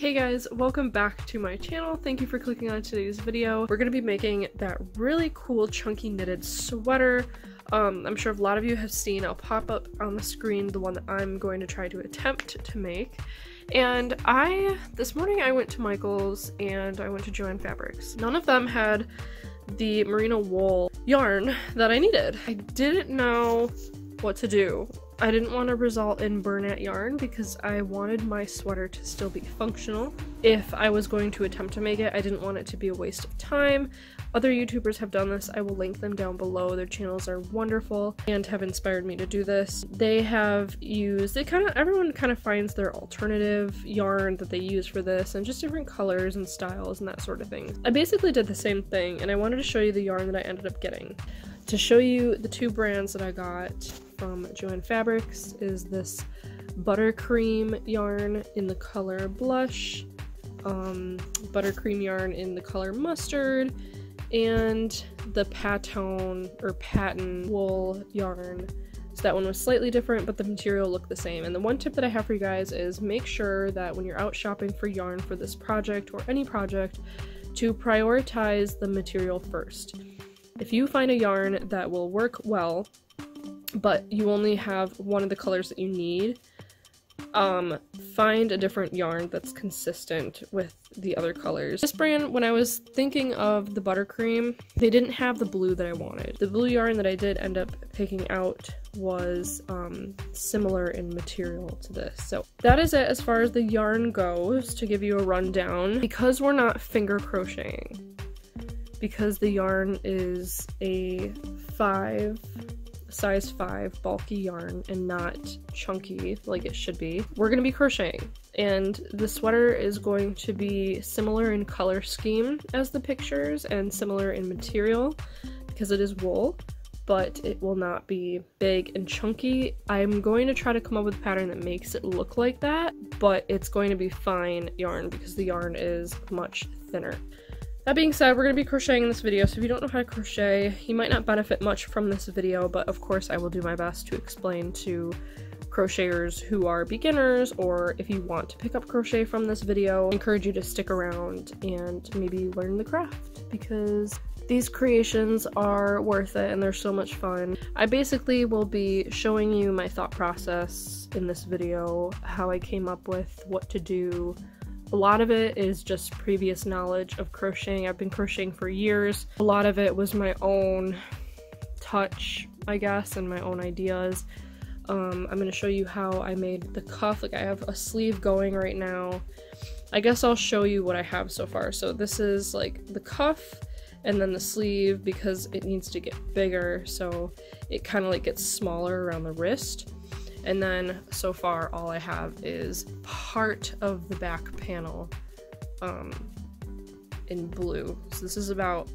Hey guys, welcome back to my channel. Thank you for clicking on today's video. We're going to be making that really cool chunky knitted sweater. I'm sure a lot of you have seen, I'll pop up on the screen the one that I'm going to try to attempt to make. And this morning I went to Michael's and I went to Joann Fabrics. None of them had the merino wool yarn that I needed. I didn't know what to do. I didn't want to result in burnout yarn because I wanted my sweater to still be functional. If I was going to attempt to make it, I didn't want it to be a waste of time. Other YouTubers have done this. I will link them down below. Their channels are wonderful and have inspired me to do this. They have used, everyone kind of finds their alternative yarn that they use for this and just different colors and styles and that sort of thing. I basically did the same thing and I wanted to show you the yarn that I ended up getting. To show you the two brands that I got from Joann Fabrics is this buttercream yarn in the color blush, buttercream yarn in the color mustard, and the pattern wool yarn. So that one was slightly different, but the material looked the same. And the one tip that I have for you guys is make sure that when you're out shopping for yarn for this project or any project, to prioritize the material first. If you find a yarn that will work well, but you only have one of the colors that you need, find a different yarn that's consistent with the other colors. This brand, when I was thinking of the buttercream, they didn't have the blue that I wanted. The blue yarn that I did end up picking out was similar in material to this. So that is it as far as the yarn goes. To give you a rundown, because we're not finger crocheting, because the yarn is a size 5 bulky yarn and not chunky like it should be, we're going to be crocheting. And the sweater is going to be similar in color scheme as the pictures and similar in material because it is wool, but it will not be big and chunky. I'm going to try to come up with a pattern that makes it look like that, but it's going to be fine yarn because the yarn is much thinner. That being said, we're going to be crocheting in this video, so if you don't know how to crochet, you might not benefit much from this video, but of course I will do my best to explain to crocheters who are beginners, or if you want to pick up crochet from this video, I encourage you to stick around and maybe learn the craft, because these creations are worth it and they're so much fun. I basically will be showing you my thought process in this video, how I came up with what to do. A lot of it is just previous knowledge of crocheting. I've been crocheting for years. A lot of it was my own touch, I guess, and my own ideas. I'm going to show you how I made the cuff. Like, I have a sleeve going right now. I guess I'll show you what I have so far. So this is like the cuff and then the sleeve because it needs to get bigger, so it kind of like gets smaller around the wrist. And then so far all I have is part of the back panel in blue. So this is about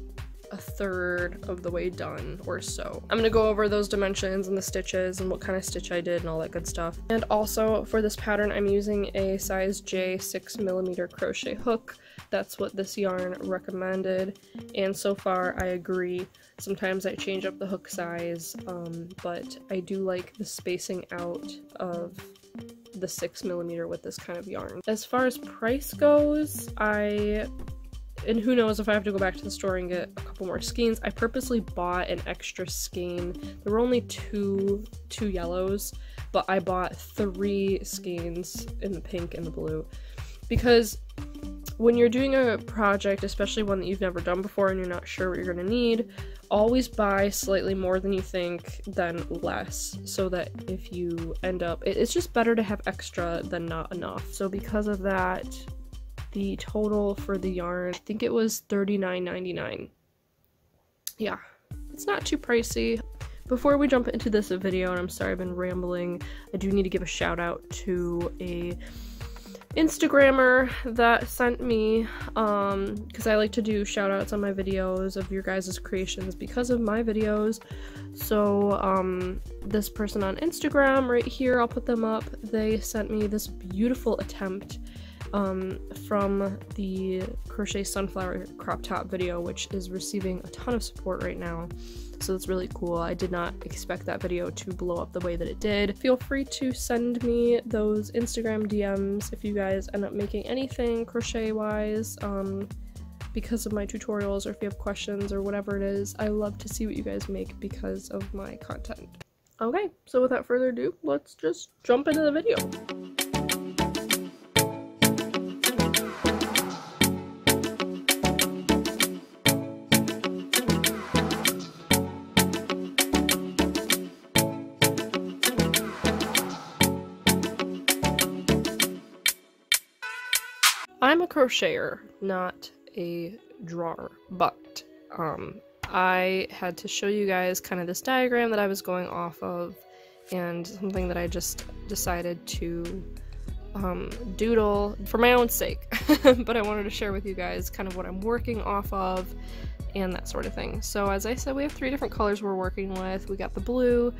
a third of the way done or so. I'm gonna go over those dimensions and the stitches and what kind of stitch I did and all that good stuff. And also for this pattern I'm using a size J 6mm crochet hook. That's what this yarn recommended, and so far I agree. Sometimes I change up the hook size, but I do like the spacing out of the 6mm with this kind of yarn. As far as price goes, and who knows if I have to go back to the store and get a couple more skeins. I purposely bought an extra skein. There were only two yellows, but I bought 3 skeins in the pink and the blue because when you're doing a project, especially one that you've never done before and you're not sure what you're going to need, always buy slightly more than you think than less, so that if you end up, it's just better to have extra than not enough. So because of that, the total for the yarn, I think it was $39.99. Yeah, it's not too pricey. Before we jump into this video, and I'm sorry I've been rambling, I do need to give a shout out to a Instagrammer that sent me, because I like to do shout outs on my videos of your guys' creations because of my videos. So this person on Instagram right here, I'll put them up, they sent me this beautiful attempt from the Crochet Sunflower crop top video, which is receiving a ton of support right now. So that's really cool. I did not expect that video to blow up the way that it did. Feel free to send me those Instagram DMs if you guys end up making anything crochet wise because of my tutorials, or if you have questions or whatever it is. I love to see what you guys make because of my content. Okay, so without further ado, let's just jump into the video. I'm a crocheter, not a drawer, but I had to show you guys kind of this diagram that I was going off of, and something that I just decided to doodle for my own sake, but I wanted to share with you guys kind of what I'm working off of and that sort of thing. So as I said, we have 3 different colors we're working with. We got the blue,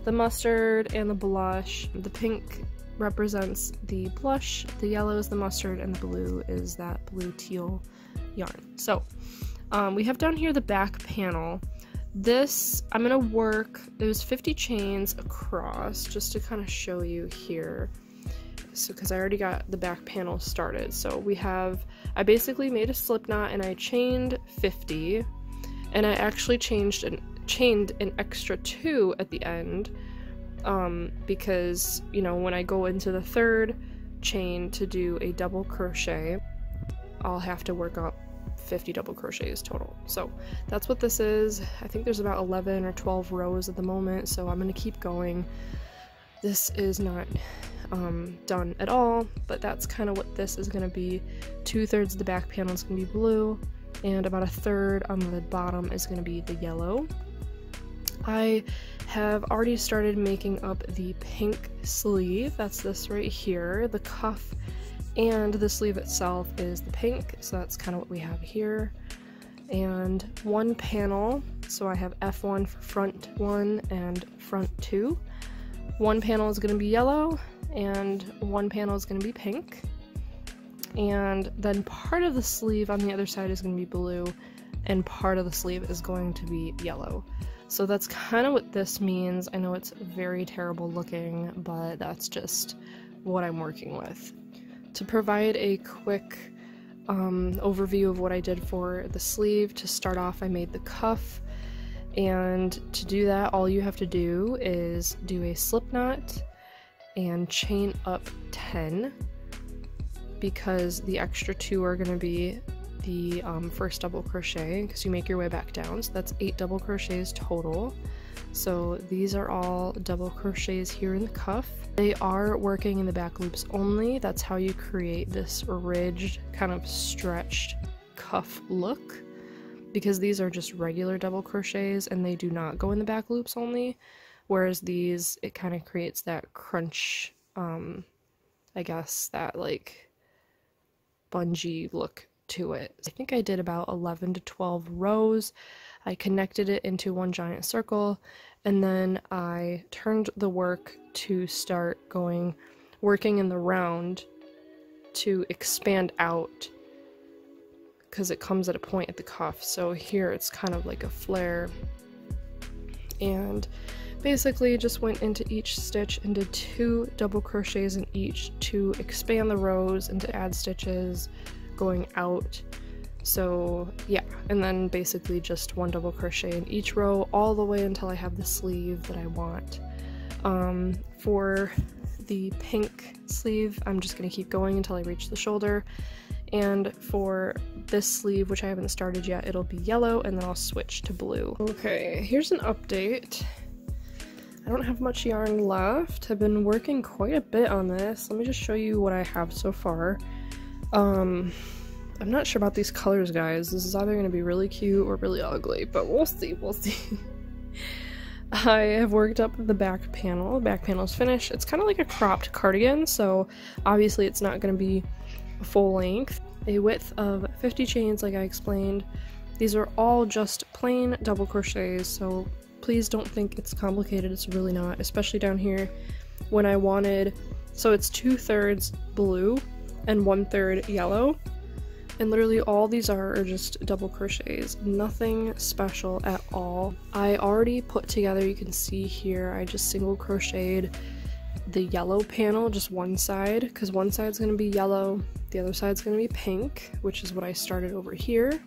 the mustard, and the blush. The pink represents the blush, the yellow is the mustard, and the blue is that blue teal yarn. So we have down here the back panel. This I'm gonna work, it was 50 chains across, just to kind of show you here. So because I already got the back panel started. So we have, I basically made a slip knot and I chained 50, and I actually chained an extra 2 at the end, because, you know, when I go into the 3rd chain to do a double crochet, I'll have to work up 50 double crochets total. So that's what this is. I think there's about 11 or 12 rows at the moment, so I'm gonna keep going. This is not done at all, but that's kind of what this is gonna be. 2/3 of the back panel is gonna be blue, and about 1/3 on the bottom is gonna be the yellow. I have already started making up the pink sleeve. That's this right here. The cuff and the sleeve itself is the pink, so that's kind of what we have here. And 1 panel, so I have F1 for front 1 and front 2. 1 panel is going to be yellow, and 1 panel is going to be pink. And then part of the sleeve on the other side is going to be blue, and part of the sleeve is going to be yellow. So that's kind of what this means. I know it's very terrible looking, but that's just what I'm working with. To provide a quick overview of what I did for the sleeve, to start off I made the cuff, and to do that all you have to do is do a slip knot and chain up 10, because the extra 2 are going to be the first double crochet, because you make your way back down. So that's 8 double crochets total. So these are all double crochets here in the cuff. They are working in the back loops only. That's how you create this ridged, kind of stretched cuff look, because these are just regular double crochets and they do not go in the back loops only, whereas these, it kind of creates that crunch, I guess that like bungee look to it. I think I did about 11 to 12 rows. I connected it into one giant circle, and then I turned the work to start working in the round to expand out, because it comes at a point at the cuff. So here it's kind of like a flare, and basically just went into each stitch and did 2 double crochets in each to expand the rows and to add stitches going out. So yeah, and then basically just 1 double crochet in each row all the way until I have the sleeve that I want. For the pink sleeve, I'm just going to keep going until I reach the shoulder, and for this sleeve, which I haven't started yet, it'll be yellow, and then I'll switch to blue. Okay, here's an update. I don't have much yarn left. I've been working quite a bit on this. Let me just show you what I have so far. I'm not sure about these colors, guys. This is either going to be really cute or really ugly, but we'll see, we'll see. I have worked up the back panel. The back panel is finished. It's kind of like a cropped cardigan, so obviously it's not going to be full length. A width of 50 chains, like I explained. These are all just plain double crochets, so please don't think it's complicated. It's really not, especially down here when I wanted, so it's 2/3 blue and 1/3 yellow. And literally all these are just double crochets, nothing special at all. I already put together, you can see here, I just single crocheted the yellow panel, just one side, because one side's going to be yellow, the other side's going to be pink, which is what I started over here.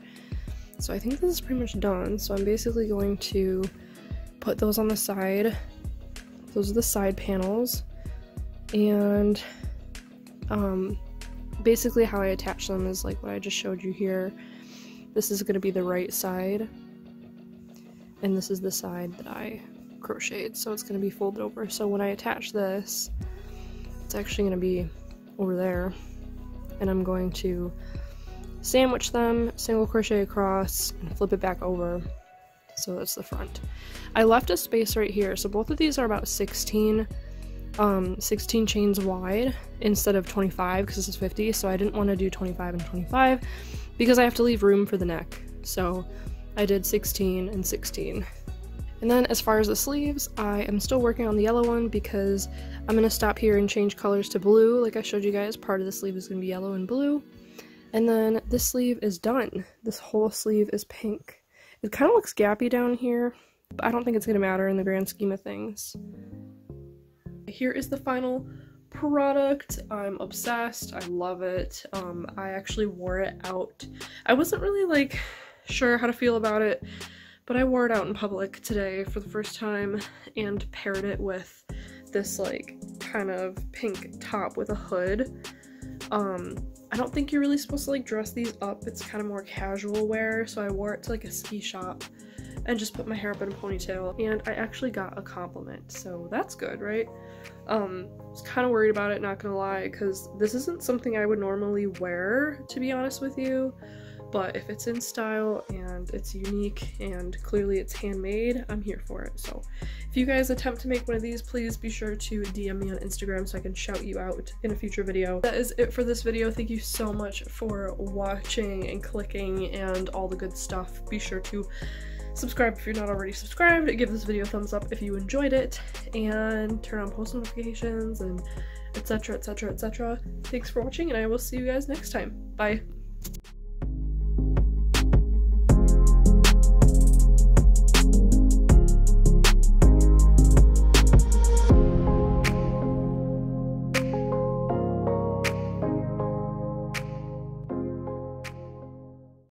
So I think this is pretty much done. So I'm basically going to put those on the side. Those are the side panels, and basically how I attach them is like what I just showed you here. This is going to be the right side, and this is the side that I crocheted, so it's going to be folded over. So when I attach this, it's actually going to be over there, and I'm going to sandwich them, single crochet across, and flip it back over. So that's the front. I left a space right here, so both of these are about 16 chains wide instead of 25, because this is 50, so I didn't want to do 25 and 25 because I have to leave room for the neck. So I did 16 and 16. And then as far as the sleeves, I am still working on the yellow one because I'm going to stop here and change colors to blue. Like I showed you guys, part of the sleeve is going to be yellow and blue. And then this sleeve is done. This whole sleeve is pink. It kind of looks gappy down here, but I don't think it's going to matter in the grand scheme of things. Here is the final product. I'm obsessed. I love it. I actually wore it out. I wasn't really like sure how to feel about it, but I wore it out in public today for the first time and paired it with this like kind of pink top with a hood. I don't think you're really supposed to like dress these up. It's kind of more casual wear, so I wore it to like a ski shop and just put my hair up in a ponytail, and I actually got a compliment, so that's good, right? I was kind of worried about it, not gonna lie, because this isn't something I would normally wear, to be honest with you, but if it's in style and it's unique and clearly it's handmade, I'm here for it. So if you guys attempt to make one of these, please be sure to DM me on Instagram so I can shout you out in a future video. That is it for this video. Thank you so much for watching and clicking and all the good stuff. Be sure to subscribe if you're not already subscribed, give this video a thumbs up if you enjoyed it, and turn on post notifications and etc, etc, etc. Thanks for watching, and I will see you guys next time. Bye.